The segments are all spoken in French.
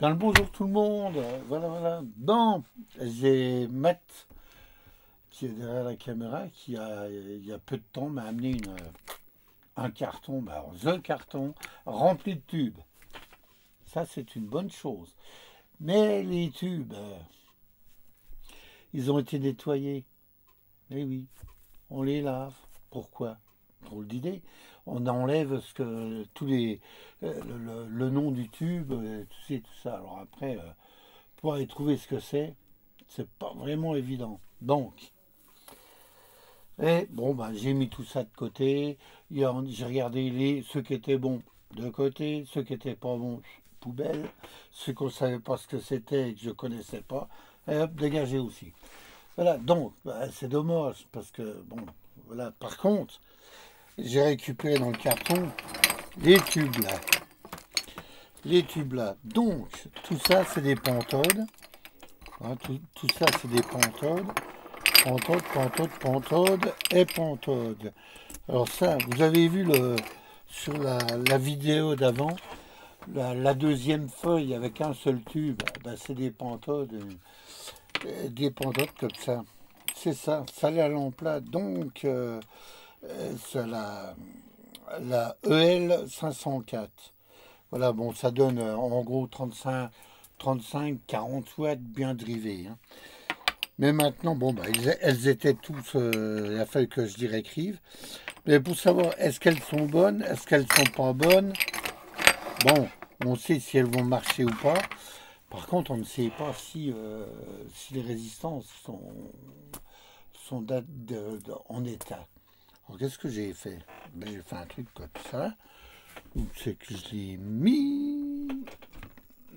Bien le bonjour tout le monde, voilà, voilà. Bon, j'ai Matt qui est derrière la caméra qui il y a peu de temps m'a amené un carton, bah alors, the carton rempli de tubes. Ça c'est une bonne chose. Mais les tubes, ils ont été nettoyés. Eh oui, on les lave. Pourquoi? Drôle d'idée. On enlève tous les le nom du tube, tout ça. Alors après, pour aller trouver ce que c'est pas vraiment évident. Donc, et bon, bah, j'ai mis tout ça de côté. J'ai regardé ceux qui étaient bons de côté, ceux qui étaient pas bons, poubelle. Ceux qu'on savait pas ce que c'était et que je connaissais pas, et hop, dégagé aussi. Voilà, donc, bah, c'est dommage parce que, bon, voilà. Par contre, j'ai récupéré dans le carton les tubes là. Les tubes là. Donc, tout ça, c'est des pentodes. Hein, tout ça, c'est des pentodes. Pentode, pentode, pentode et pentode. Alors ça, vous avez vu sur la vidéo d'avant, la deuxième feuille avec un seul tube, ben c'est des pentodes comme ça. C'est ça, ça la lampe là. Donc, c'est la EL 504. Voilà, bon, ça donne en gros 35-40 watts bien drivés. Hein. Mais maintenant, bon, bah, elles étaient tous, il a fallu que je les réécrive. Mais pour savoir est-ce qu'elles sont bonnes, est-ce qu'elles sont pas bonnes, bon, on sait si elles vont marcher ou pas. Par contre, on ne sait pas si les résistances sont en état. Alors, qu'est-ce que j'ai fait? Ben, j'ai fait un truc comme ça. C'est que je l'ai mis.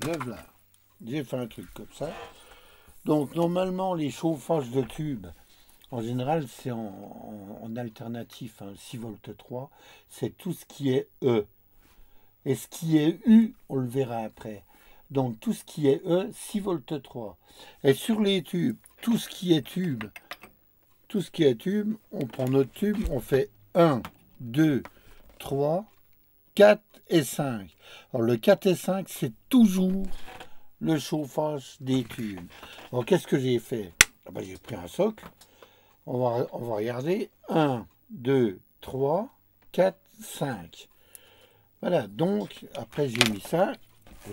Le voilà. J'ai fait un truc comme ça. Donc, normalement, les chauffages de tubes, en général, c'est en alternatif, hein, 6 volts 3, c'est tout ce qui est E. Et ce qui est U, on le verra après. Donc tout ce qui est E, 6 volts 3. Et sur les tubes, tout ce qui est tube, on prend notre tube, on fait 1, 2, 3, 4 et 5. Alors le 4 et 5, c'est toujours le chauffage des tubes. Alors qu'est-ce que j'ai fait? Ah ben, j'ai pris un socle. On va regarder. 1, 2, 3, 4, 5. Voilà, donc après j'ai mis ça.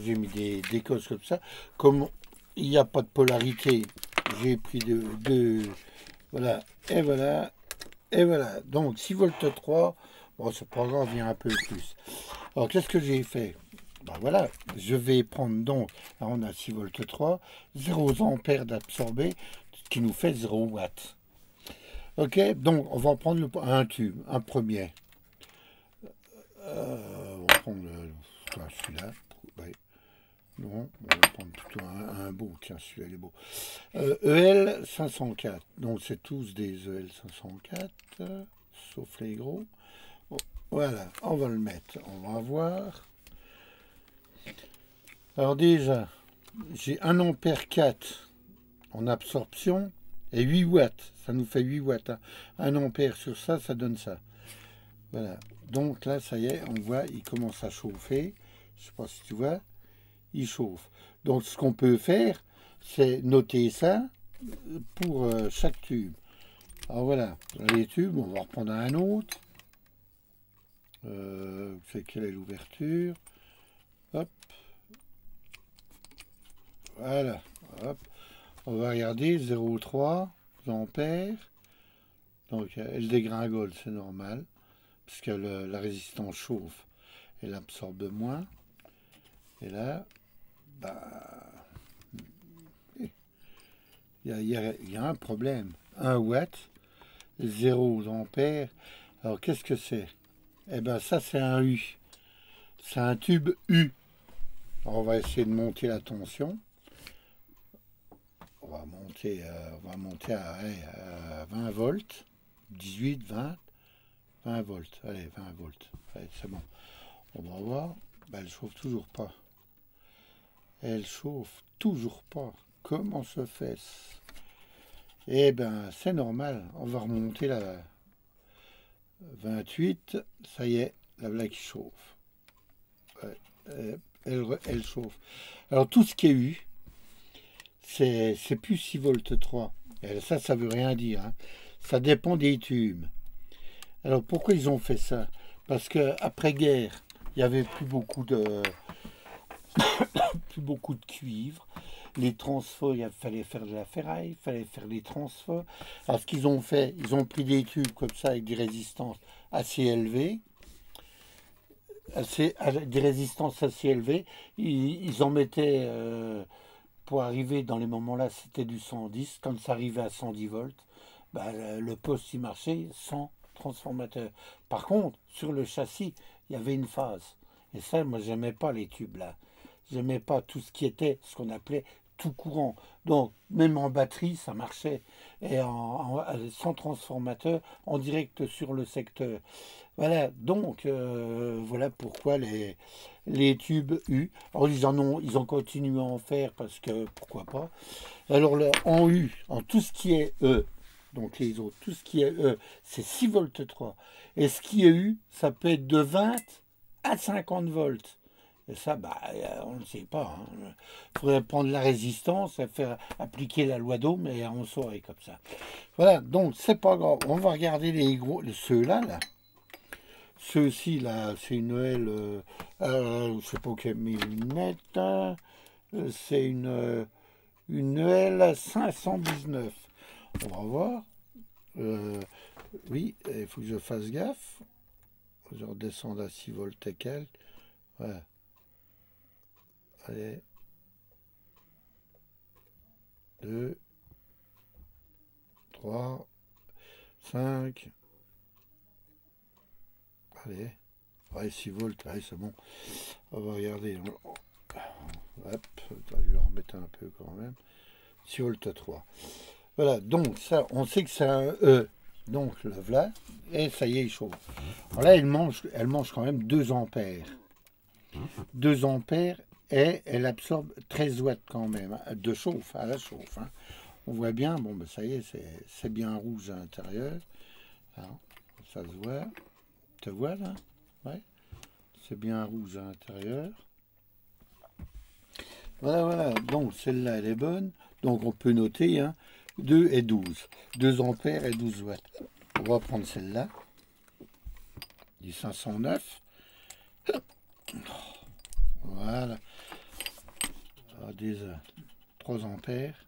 J'ai mis des coses comme ça. Comme il n'y a pas de polarité, j'ai pris deux. Voilà, et voilà, et voilà. Donc 6 volts 3. Bon, c'est pas grave, il y a un peu plus. Alors qu'est-ce que j'ai fait? Ben voilà, je vais prendre donc, là on a 6 volts 3, 0 ampères d'absorbé, ce qui nous fait 0 watts. Ok, donc on va prendre un tube, un premier. On va prendre celui-là. Ouais. Non, on va prendre plutôt un beau. Tiens, celui-là il est beau. EL 504. Donc c'est tous des EL 504, sauf les gros. Bon, voilà, on va le mettre. On va voir. Alors déjà, j'ai 1 ampère 4 en absorption et 8 watts. Ça nous fait 8 watts. Hein. 1 ampère sur ça, ça donne ça. Voilà. Donc là, ça y est, on voit, il commence à chauffer. Je ne sais pas si tu vois, il chauffe. Donc ce qu'on peut faire, c'est noter ça pour chaque tube. Alors voilà, les tubes, on va reprendre un autre. C'est quelle est l'ouverture? Hop, voilà. Hop. On va regarder 0,3 ampères. Donc elle dégringole, c'est normal, puisque la résistance chauffe, elle absorbe moins. Et là, bah, il y a un problème. 1 watt, 0 ampères. Alors qu'est-ce que c'est? Eh bien ça c'est un U. C'est un tube U. Alors, on va essayer de monter la tension. On va monter à 20 volts. 18, 20, 20 volts. Allez, 20 volts. Allez, c'est bon. On va voir. Ben, elle chauffe toujours pas. Elle chauffe toujours pas. Comment se fait-ce? Eh ben, c'est normal. On va remonter la 28. Ça y est, la blague chauffe. Ouais, elle chauffe. Alors tout ce qui est U, c'est plus 6 volts 3. Et ça veut rien dire, hein. Ça dépend des tubes. Alors pourquoi ils ont fait ça? Parce qu'après-guerre, il n'y avait plus beaucoup de cuivre. Les transfos, il fallait faire de la ferraille, il fallait faire les transfos. Alors ce qu'ils ont fait, ils ont pris des tubes comme ça avec des résistances assez élevées, des résistances assez élevées. Ils en mettaient, pour arriver dans les moments-là, c'était du 110. Quand ça arrivait à 110 volts, bah, le poste il marchait sans transformateur. Par contre, sur le châssis, il y avait une phase. Et ça, moi, j'aimais pas les tubes là. J'aimais pas tout ce qui était ce qu'on appelait tout courant. Donc, même en batterie, ça marchait. Et sans transformateur, en direct sur le secteur. Voilà, donc, voilà pourquoi les tubes U. Alors, ils ont continué à en faire parce que, pourquoi pas. Alors, en U, en tout ce qui est E, donc les autres, tout ce qui est E, c'est 6 volts 3. Et ce qui est U, ça peut être de 20 à 50 volts. Et ça, bah, on ne sait pas, hein. Il faudrait prendre la résistance et faire appliquer la loi d'Ohm et on saurait comme ça. Voilà, donc c'est pas grave. On va regarder ceux-là, là. Ceux-ci, là, c'est une L, je ne sais pas quelle millimètre, c'est une L 519. On va voir. Oui, il faut que je fasse gaffe. Je redescends à 6 volts et quelques. Voilà. Allez. 2, 3, 5. Allez. Ouais, 6 volts, ouais, c'est bon. On va regarder. Hop, je vais en remettre un peu quand même. 6 volts 3. Voilà, donc ça, on sait que c'est un E. Donc le voilà, et ça y est, il chauffe. Alors là, elle mange quand même 2 ampères. 2 ampères, et elle absorbe 13 watts quand même, hein, de chauffe, à la chauffe, hein. On voit bien, bon, ben ça y est, c'est bien rouge à l'intérieur. Alors, ça se voit. Tu vois là? Ouais. C'est bien rouge à l'intérieur. Voilà, voilà. Donc celle-là, elle est bonne. Donc on peut noter, hein, 2 et 12. 2 ampères et 12 watts. On va prendre celle-là. Du 509. Voilà. Alors, 3 ampères.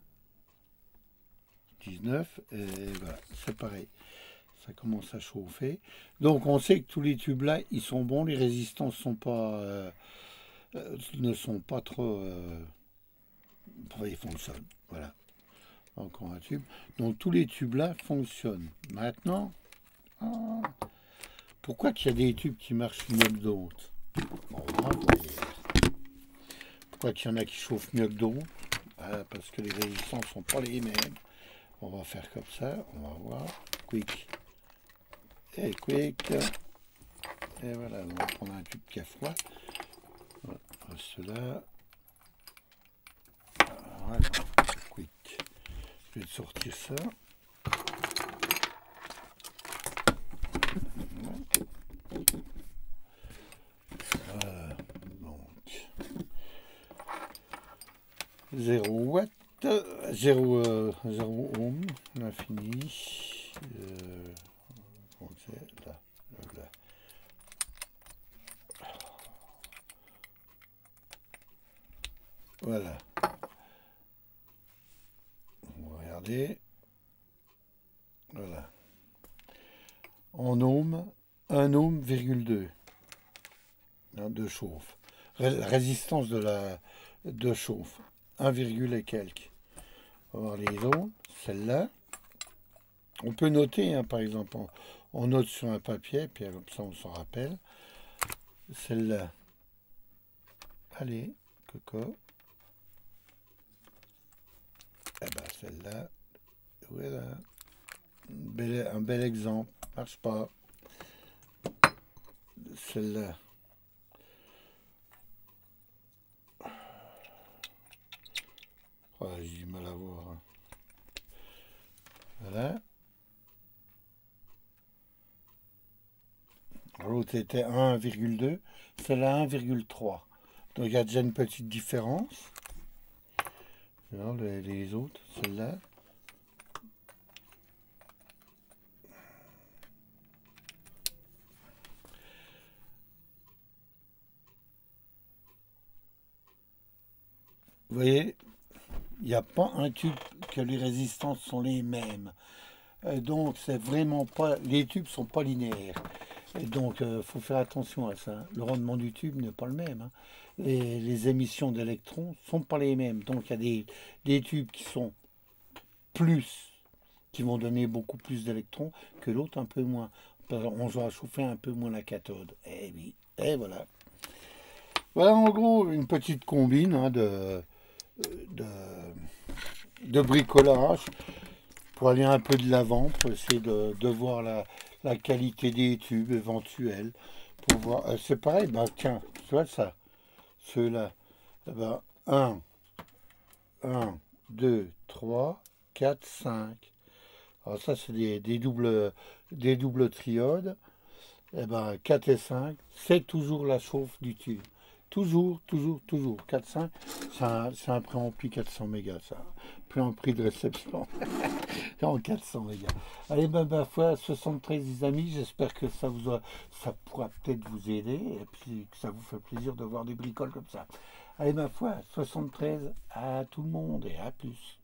19. Et voilà, c'est pareil. Ça commence à chauffer. Donc on sait que tous les tubes là, ils sont bons. Les résistances ne sont pas trop... ils fonctionnent. Voilà. Encore un tube. Donc tous les tubes là fonctionnent. Maintenant, pourquoi qu'il y a des tubes qui marchent mieux que d'autres? On va voir. Pourquoi qu'il y en a qui chauffent mieux que d'autres? Parce que les résistances sont pas les mêmes. On va faire comme ça. On va voir. Quick. Et quick. Et voilà. On va prendre un tube qui a froid. Voilà. Cela. Voilà. Quick. Je vais te sortir ça. Voilà. Donc. 0 watts. 0 ohm. On a fini. Donc c'est là. Là. Voilà. On va regarder. Voilà. En ohm, 1 ohm,2 de chauffe. La résistance de chauffe, 1, et quelques. On va voir les autres. Celle-là. On peut noter, hein, par exemple, on note sur un papier, puis comme ça on s'en rappelle. Celle-là. Allez, coco. Eh ben celle-là. Voilà. Un bel exemple. Marche pas. Celle-là. Oh, j'ai du mal à voir, hein. Voilà. L'autre était 1,2. Celle-là 1,3. Donc il y a déjà une petite différence. Alors, les autres, celle-là. Vous voyez, il n'y a pas un tube que les résistances sont les mêmes. Donc c'est vraiment pas, les tubes sont pas linéaires. Et donc faut faire attention à ça. Le rendement du tube n'est pas le même, hein. Les émissions d'électrons sont pas les mêmes. Donc il y a des tubes qui sont plus, qui vont donner beaucoup plus d'électrons que l'autre un peu moins. On va chauffer un peu moins la cathode. Eh oui, et voilà. Voilà en gros une petite combine, hein, de, de bricolage pour aller un peu de l'avant, pour essayer de voir la qualité des tubes éventuels. Pour voir, c'est pareil, bah tiens, tu vois ça, ceux-là, eh ben, 1, 2, 3, 4, 5. Alors ça, c'est des doubles triodes. Eh ben, 4 et 5, c'est toujours la chauffe du tube. Toujours, toujours, toujours. 4, 5, c'est un préampli 400 mégas, ça. Préampli de réception en 400 mégas. Allez, ben, ma foi, 73 les amis, j'espère que ça pourra peut-être vous aider et puis que ça vous fait plaisir de voir des bricoles comme ça. Allez, ma foi, 73 à tout le monde et à plus.